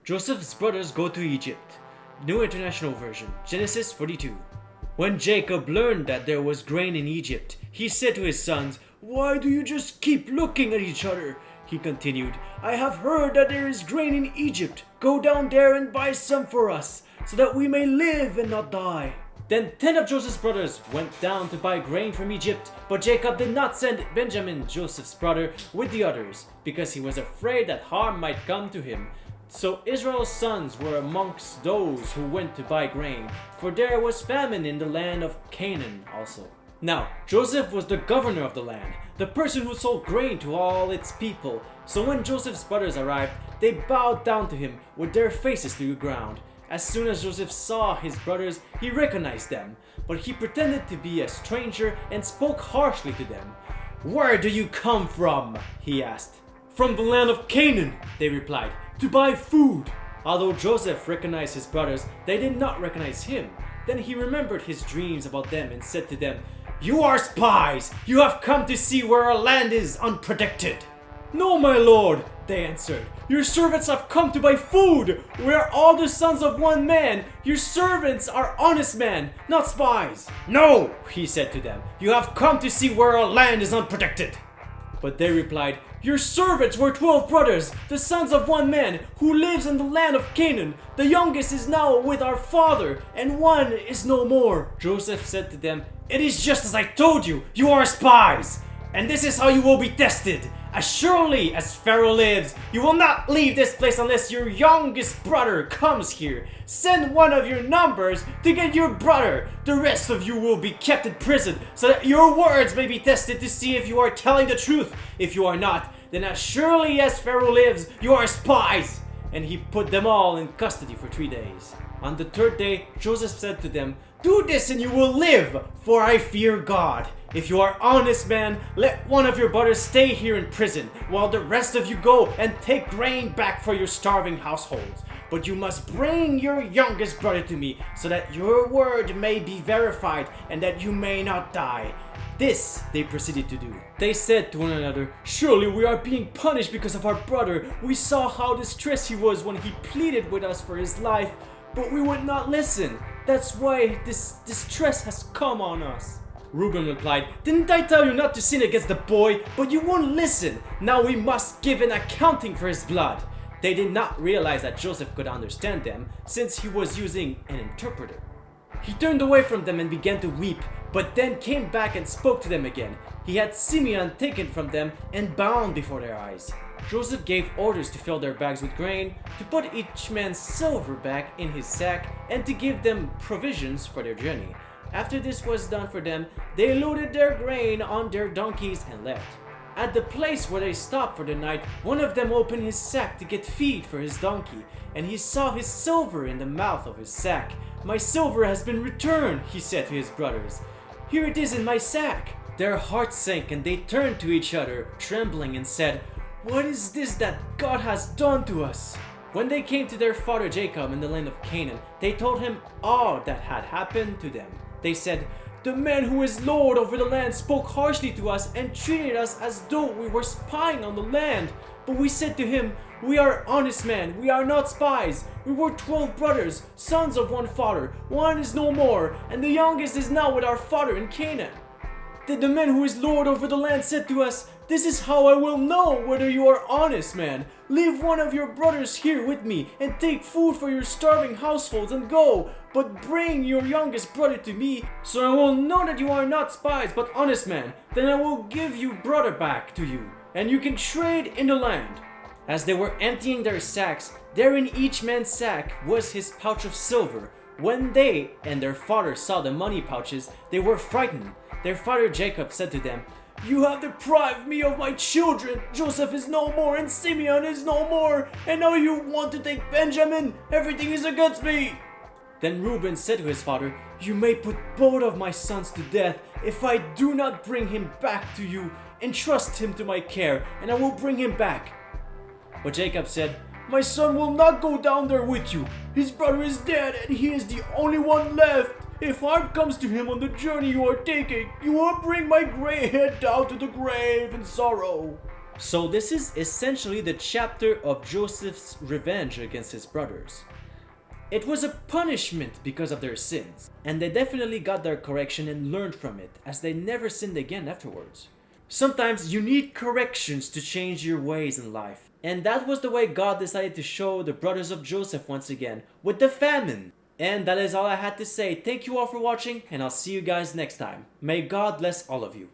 Joseph's brothers go to Egypt. New International Version, Genesis 42. When Jacob learned that there was grain in Egypt, he said to his sons, "Why do you just keep looking at each other?" He continued, "I have heard that there is grain in Egypt. Go down there and buy some for us, so that we may live and not die." Then 10 of Joseph's brothers went down to buy grain from Egypt, but Jacob did not send Benjamin, Joseph's brother, with the others, because he was afraid that harm might come to him. So Israel's sons were amongst those who went to buy grain, for there was famine in the land of Canaan also. Now, Joseph was the governor of the land, the person who sold grain to all its people. So when Joseph's brothers arrived, they bowed down to him with their faces to the ground. As soon as Joseph saw his brothers, he recognized them, but he pretended to be a stranger and spoke harshly to them. "Where do you come from?" he asked. "From the land of Canaan," they replied, "to buy food." Although Joseph recognized his brothers, they did not recognize him. Then he remembered his dreams about them and said to them, "You are spies! You have come to see where our land is unprotected." "No, my lord," they answered. "Your servants have come to buy food. We are all the sons of one man. Your servants are honest men, not spies." "No," he said to them. "You have come to see where our land is unprotected." But they replied, "Your servants were 12 brothers, the sons of one man, who lives in the land of Canaan. The youngest is now with our father, and one is no more." Joseph said to them, "It is just as I told you. You are spies, and this is how you will be tested. As surely as Pharaoh lives, you will not leave this place unless your youngest brother comes here. Send one of your numbers to get your brother. The rest of you will be kept in prison, so that your words may be tested to see if you are telling the truth. If you are not, then as surely as Pharaoh lives, you are spies." And he put them all in custody for 3 days. On the 3rd day, Joseph said to them, "Do this and you will live, for I fear God. If you are honest men, let one of your brothers stay here in prison, while the rest of you go and take grain back for your starving households. But you must bring your youngest brother to me, so that your word may be verified and that you may not die." This they proceeded to do. They said to one another, "Surely we are being punished because of our brother. We saw how distressed he was when he pleaded with us for his life, but we would not listen. That's why this distress has come on us." Reuben replied, "Didn't I tell you not to sin against the boy? But you won't listen. Now we must give an accounting for his blood." They did not realize that Joseph could understand them, since he was using an interpreter. He turned away from them and began to weep, but then came back and spoke to them again. He had Simeon taken from them and bound before their eyes. Joseph gave orders to fill their bags with grain, to put each man's silver back in his sack, and to give them provisions for their journey. After this was done for them, they loaded their grain on their donkeys and left. At the place where they stopped for the night, one of them opened his sack to get feed for his donkey, and he saw his silver in the mouth of his sack. "My silver has been returned," he said to his brothers. "Here it is in my sack." Their hearts sank and they turned to each other, trembling, and said, "What is this that God has done to us?" When they came to their father Jacob in the land of Canaan, they told him all that had happened to them. They said, "The man who is Lord over the land spoke harshly to us and treated us as though we were spying on the land. But we said to him, 'We are honest men, we are not spies. We were 12 brothers, sons of one father. One is no more, and the youngest is now with our father in Canaan.' Then the man who is Lord over the land said to us, 'This is how I will know whether you are honest men. Leave one of your brothers here with me, and take food for your starving households and go. But bring your youngest brother to me, so I will know that you are not spies but honest men. Then I will give your brother back to you, and you can trade in the land.' As they were emptying their sacks, there in each man's sack was his pouch of silver. When they and their father saw the money pouches, they were frightened. Their father Jacob said to them, 'You have deprived me of my children. Joseph is no more, and Simeon is no more, and now you want to take Benjamin. Everything is against me.' Then Reuben said to his father, 'You may put both of my sons to death if I do not bring him back to you. Entrust him to my care, and I will bring him back.' But Jacob said, 'My son will not go down there with you. His brother is dead, and he is the only one left. If harm comes to him on the journey you are taking, you will bring my gray head down to the grave in sorrow.' So this is essentially the chapter of Joseph's revenge against his brothers. It was a punishment because of their sins, and they definitely got their correction and learned from it, as they never sinned again afterwards. Sometimes you need corrections to change your ways in life, and that was the way God decided to show the brothers of Joseph once again, with the famine. And that is all I had to say. Thank you all for watching, and I'll see you guys next time. May God bless all of you.